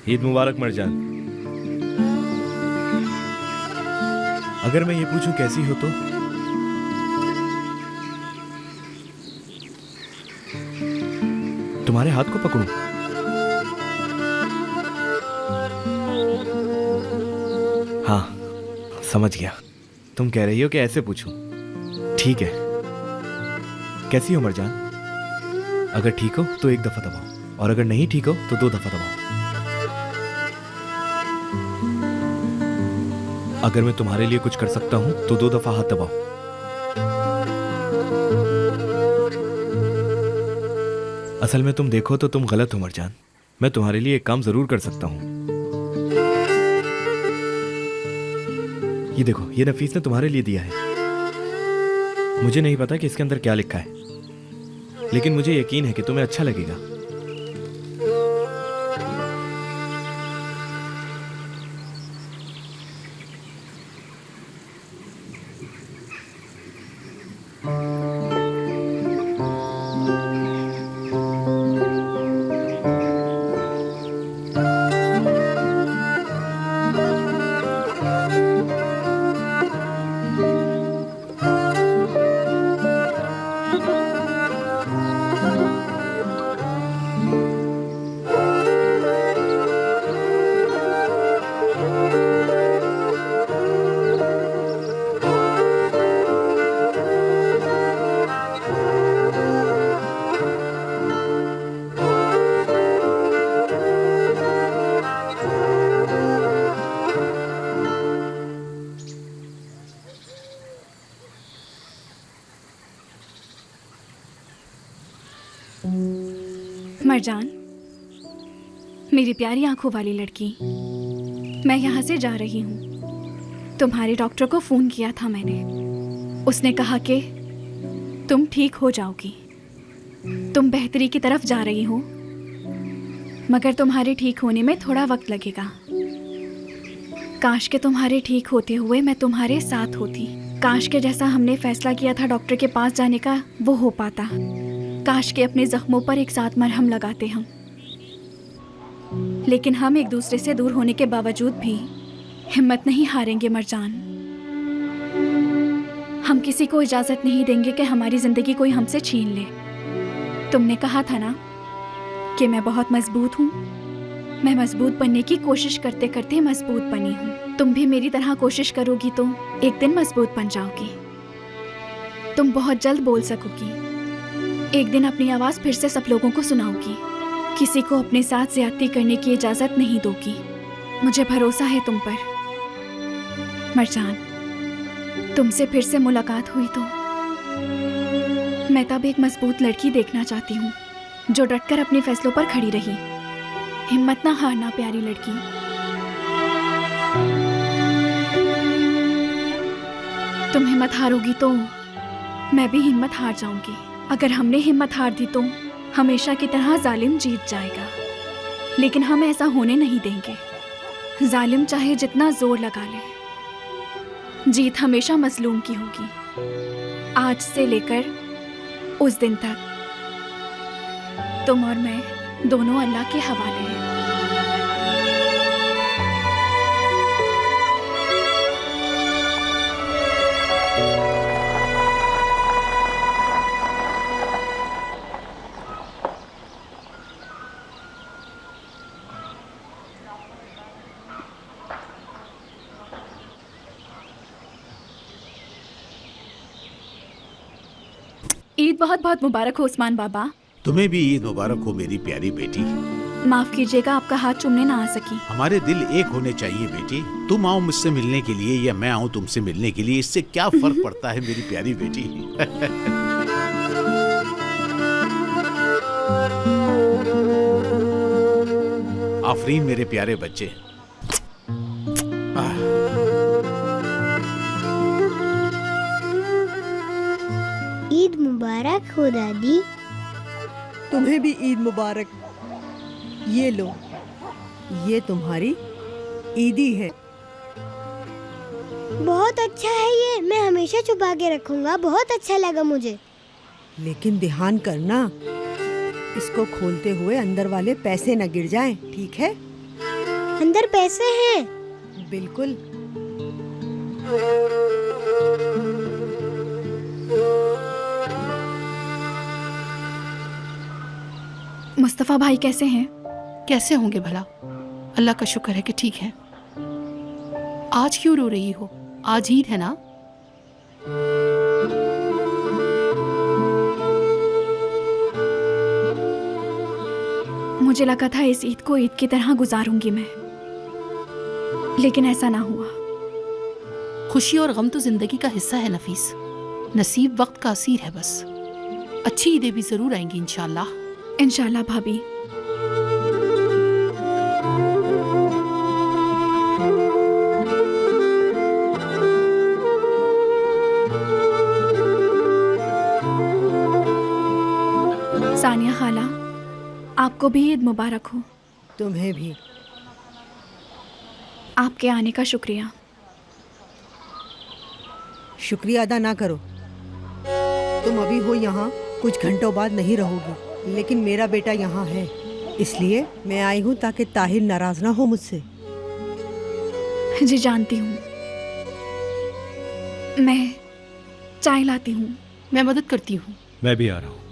ईद मुबारक मरजान। अगर मैं ये पूछूं कैसी हो तो? तुम्हारे हाथ को पकड़ूं? हाँ, समझ गया। तुम कह रही हो कि ऐसे पूछूं। ठीक है। कैसी हो मरजान? अगर ठीक हो तो एक दफा दबाओ, और अगर नहीं ठीक हो तो 2 दफा दबाओ। अगर मैं तुम्हारे लिए कुछ कर सकता हूं तो 2 दफा हाथ दबाओ। असल में तुम देखो तो तुम गलत हो मरजान। मैं तुम्हारे लिए एक काम जरूर कर सकता हूं। ये देखो, ये नफीस ने तुम्हारे लिए दिया है। मुझे नहीं पता कि इसके अंदर क्या लिखा है, लेकिन मुझे यकीन है कि तुम्हें अच्छा लगेगा। मरजान, मेरी प्यारी आंखों वाली लड़की, मैं यहाँ से जा रही हूँ। तुम्हारे डॉक्टर को फ़ोन किया था मैंने। उसने कहा कि तुम ठीक हो जाओगी। तुम बेहतरी की तरफ जा रही हो, मगर तुम्हारे ठीक होने में थोड़ा वक्त लगेगा। काश के तुम्हारे ठीक होते हुए मैं तुम्हारे साथ होती। काश के जैसा हमने फैसला किया था डॉक्टर के पास जाने का, वो हो पाता। काश के अपने जख्मों पर एक साथ मरहम लगाते हम। लेकिन हम एक दूसरे से दूर होने के बावजूद भी हिम्मत नहीं हारेंगे मरजान। हम किसी को इजाजत नहीं देंगे कि हमारी जिंदगी कोई हमसे छीन ले। तुमने कहा था ना कि मैं बहुत मजबूत हूँ। मैं मजबूत बनने की कोशिश करते करते मजबूत बनी हूँ। तुम भी मेरी तरह कोशिश करोगी तो एक दिन मजबूत बन जाओगी। तुम बहुत जल्द बोल सकोगी। एक दिन अपनी आवाज़ फिर से सब लोगों को सुनाओगी। किसी को अपने साथ ज्यादती करने की इजाज़त नहीं दोगी। मुझे भरोसा है तुम पर मरजान। तुमसे फिर से मुलाकात हुई तो मैं तब एक मजबूत लड़की देखना चाहती हूँ, जो डटकर अपने फैसलों पर खड़ी रही। हिम्मत ना हारना प्यारी लड़की। तुम हिम्मत हारोगी तो मैं भी हिम्मत हार जाऊंगी। अगर हमने हिम्मत हार दी तो हमेशा की तरह जालिम जीत जाएगा। लेकिन हम ऐसा होने नहीं देंगे। जालिम चाहे जितना जोर लगा ले, जीत हमेशा मजलूम की होगी। आज से लेकर उस दिन तक तुम और मैं दोनों अल्लाह के हवाले हैं। ईद बहुत बहुत मुबारक हो उस्मान बाबा। तुम्हें भी ईद मुबारक हो मेरी प्यारी बेटी। माफ कीजिएगा, आपका हाथ चूमने ना आ सकी। हमारे दिल एक होने चाहिए बेटी। तुम आओ मुझसे मिलने के लिए या मैं आऊँ तुमसे मिलने के लिए, इससे क्या फर्क पड़ता है मेरी प्यारी बेटी। आफरीन मेरे प्यारे बच्चे। ईद मुबारक हो दादी। तुम्हें भी ईद मुबारक। ये लो, ये तुम्हारी ईदी है। बहुत अच्छा है ये, मैं हमेशा छुपा के रखूंगा। बहुत अच्छा लगा मुझे। लेकिन ध्यान करना, इसको खोलते हुए अंदर वाले पैसे न गिर जाएं, ठीक है? अंदर पैसे हैं। बिल्कुल। मुस्तफ़ा भाई कैसे हैं? कैसे होंगे भला? अल्लाह का शुक्र है कि ठीक है। आज क्यों रो रही हो? आज ईद है ना? मुझे लगा था इस ईद को ईद की तरह गुजारूंगी मैं, लेकिन ऐसा ना हुआ। खुशी और गम तो जिंदगी का हिस्सा है नफीस। नसीब वक्त का असीर है बस। अच्छी ईदें भी जरूर आएंगी इंशाल्लाह। इंशाल्लाह भाभी। सानिया खाला, आपको भी ईद मुबारक हो। तुम्हें भी। आपके आने का शुक्रिया। शुक्रिया अदा ना करो। तुम अभी हो यहाँ, कुछ घंटों बाद नहीं रहोगी, लेकिन मेरा बेटा यहाँ है, इसलिए मैं आई हूँ ताकि ताहिर नाराज ना हो मुझसे। जी जानती हूँ। मैं चाय लाती हूँ। मैं मदद करती हूँ। मैं भी आ रहा हूँ।